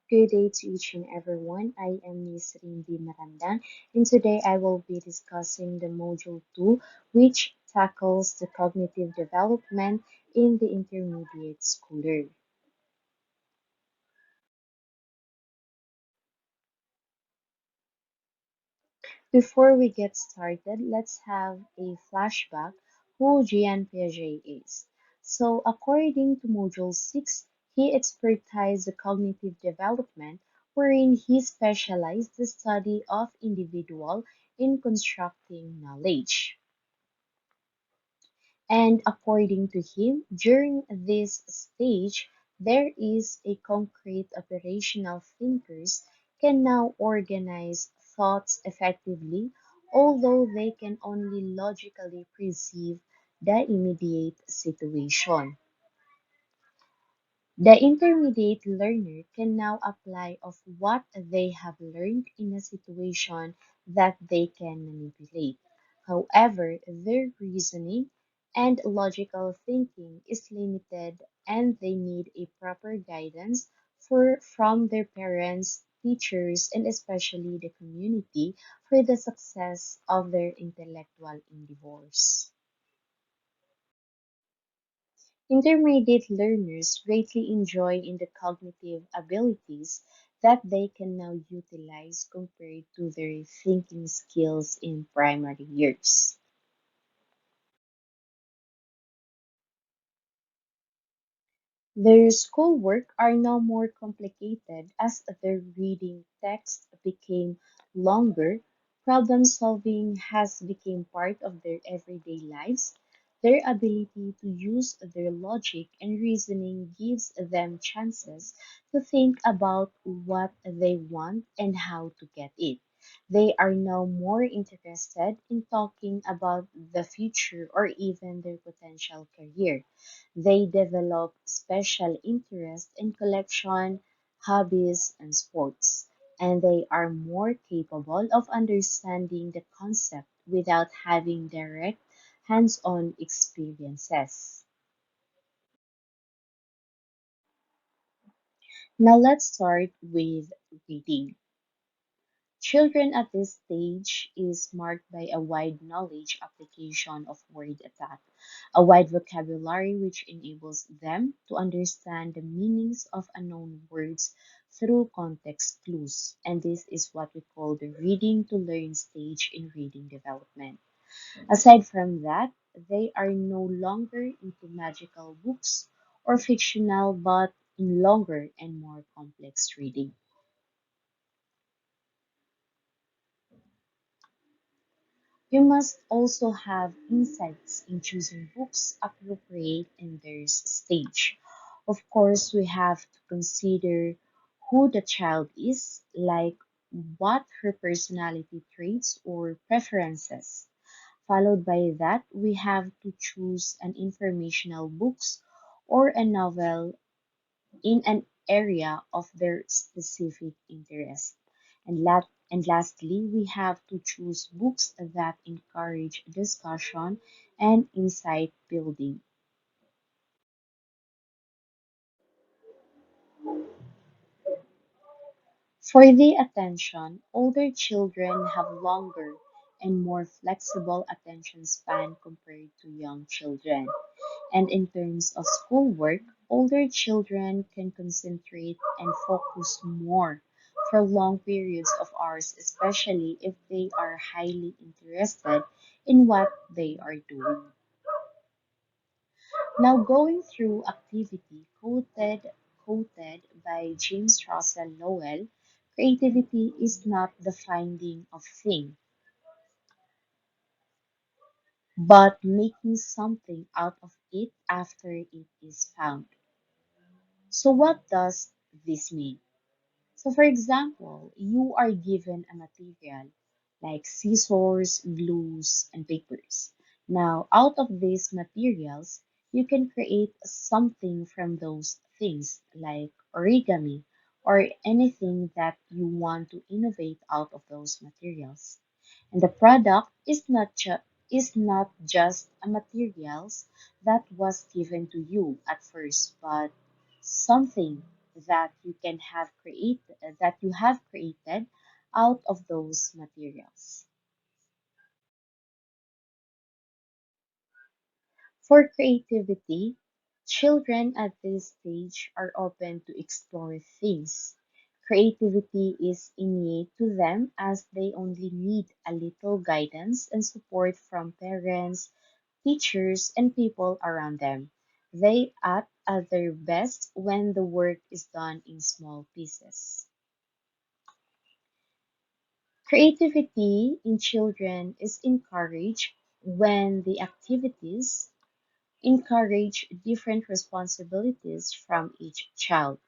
Good day to each and everyone. I am Miss Rindy Marandan, and today I will be discussing the Module 2, which tackles the cognitive development in the intermediate schooler. Before we get started, let's have a flashback who Jean Piaget is. So, according to Module 6, he expertised the cognitive development, wherein he specialized the study of individual in constructing knowledge. And according to him, during this stage, there is a concrete operational thinkers can now organize thoughts effectively, although they can only logically perceive the immediate situation. The intermediate learner can now apply of what they have learned in a situation that they can manipulate. However, their reasoning and logical thinking is limited and they need a proper guidance from their parents, teachers, and especially the community for the success of their intellectual endeavors. Intermediate learners greatly enjoy in the cognitive abilities that they can now utilize compared to their thinking skills in primary years. Their schoolwork are now more complicated as their reading text became longer, problem solving has become part of their everyday lives. Their ability to use their logic and reasoning gives them chances to think about what they want and how to get it. They are now more interested in talking about the future or even their potential career. They develop special interest in collection, hobbies, and sports, and they are more capable of understanding the concept without having direct hands-on experiences. Now let's start with reading. Children at this stage is marked by a wide knowledge application of word attack, a wide vocabulary which enables them to understand the meanings of unknown words through context clues. And this is what we call the reading to learn stage in reading development. Aside from that, they are no longer into magical books or fictional, but in longer and more complex reading. You must also have insights in choosing books appropriate in their stage. Of course, we have to consider who the child is, like what her personality traits or preferences. Followed by that, we have to choose an informational books or a novel in an area of their specific interest. And lastly, we have to choose books that encourage discussion and insight building. For the attention, older children have longer and more flexible attention span compared to young children. And in terms of schoolwork, older children can concentrate and focus more for long periods of hours, especially if they are highly interested in what they are doing. Now, going through activity quoted by James Russell Lowell, creativity is not the finding of thing, but making something out of it after it is found. So what does this mean? So for example, you are given a material like scissors, glues, and papers. Now, out of these materials, you can create something from those things like origami or anything that you want to innovate out of those materials. And the product is not just a materials that was given to you at first, but something that you have created out of those materials. For creativity, children at this stage are open to explore things. Creativity is innate to them as they only need a little guidance and support from parents, teachers, and people around them. They act at their best when the work is done in small pieces. Creativity in children is encouraged when the activities encourage different responsibilities from each child,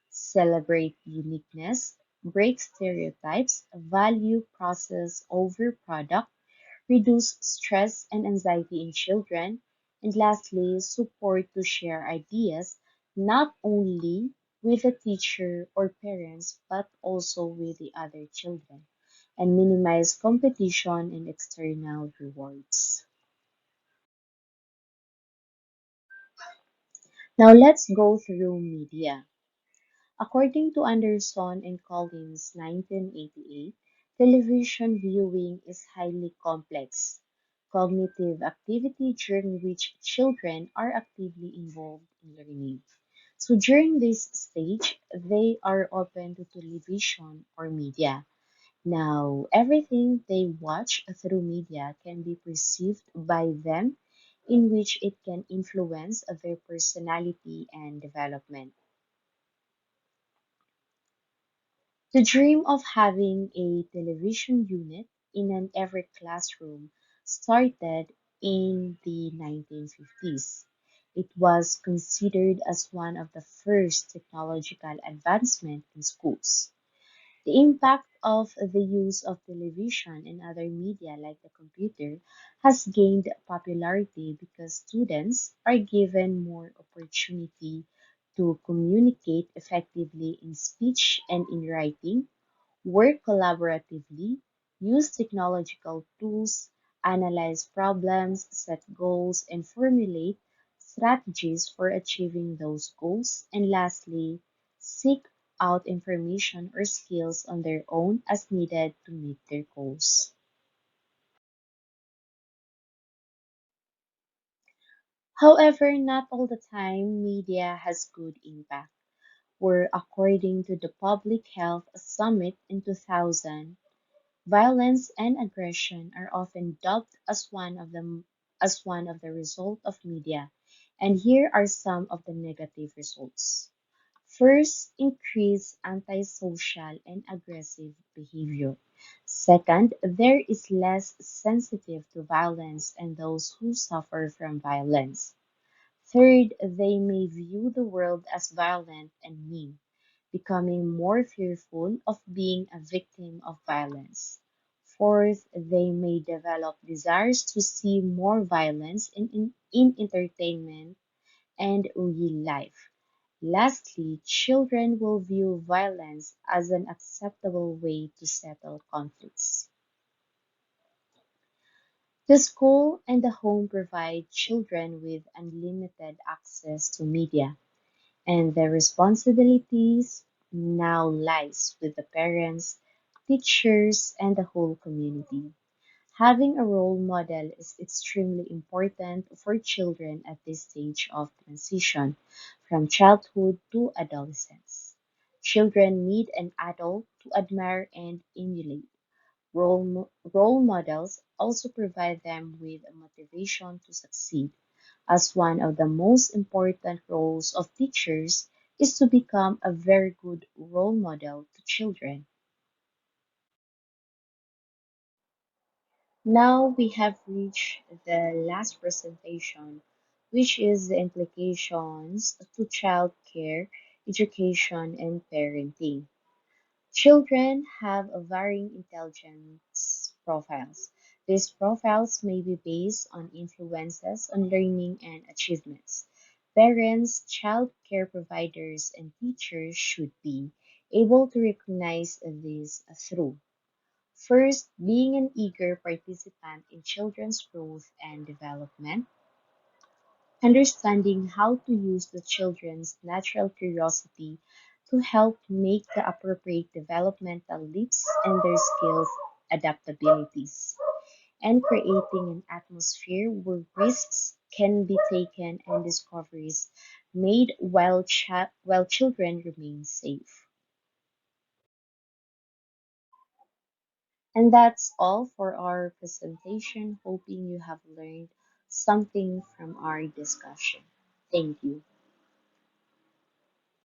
celebrate uniqueness, break stereotypes, value process over product, reduce stress and anxiety in children, and lastly, support to share ideas not only with the teacher or parents but also with the other children, and minimize competition and external rewards. Now let's go through media. According to Anderson and Collins' 1988, television viewing is highly complex cognitive activity during which children are actively involved in learning. So during this stage, they are open to television or media. Now, everything they watch through media can be perceived by them in which it can influence their personality and development. The dream of having a television unit in every classroom started in the 1950s. It was considered as one of the first technological advancements in schools. The impact of the use of television and other media like the computer has gained popularity because students are given more opportunity to communicate effectively in speech and in writing, work collaboratively, use technological tools, analyze problems, set goals, and formulate strategies for achieving those goals, and lastly, seek out information or skills on their own as needed to meet their goals. However, not all the time media has good impact. Where according to the Public Health Summit in 2000, violence and aggression are often dubbed as one of the result of media, and here are some of the negative results. First, increase antisocial and aggressive behavior. Second, there is less sensitive to violence and those who suffer from violence. Third, they may view the world as violent and mean, becoming more fearful of being a victim of violence. Fourth, they may develop desires to see more violence in entertainment and real life. Lastly, children will view violence as an acceptable way to settle conflicts. The school and the home provide children with unlimited access to media, and the responsibilities now lies with the parents, teachers, and the whole community. Having a role model is extremely important for children at this stage of transition from childhood to adolescence. Children need an adult to admire and emulate. Role models also provide them with a motivation to succeed, as one of the most important roles of teachers is to become a very good role model to children. Now we have reached the last presentation, which is the implications to child care, education, and parenting. Children have a varying intelligence profiles. These profiles may be based on influences on learning and achievements. Parents, child care providers, and teachers should be able to recognize this through first, being an eager participant in children's growth and development. understanding how to use the children's natural curiosity to help make the appropriate developmental leaps in their skills adaptabilities, and creating an atmosphere where risks can be taken and discoveries made while children remain safe. And that's all for our presentation. Hoping you have learned something from our discussion. Thank you.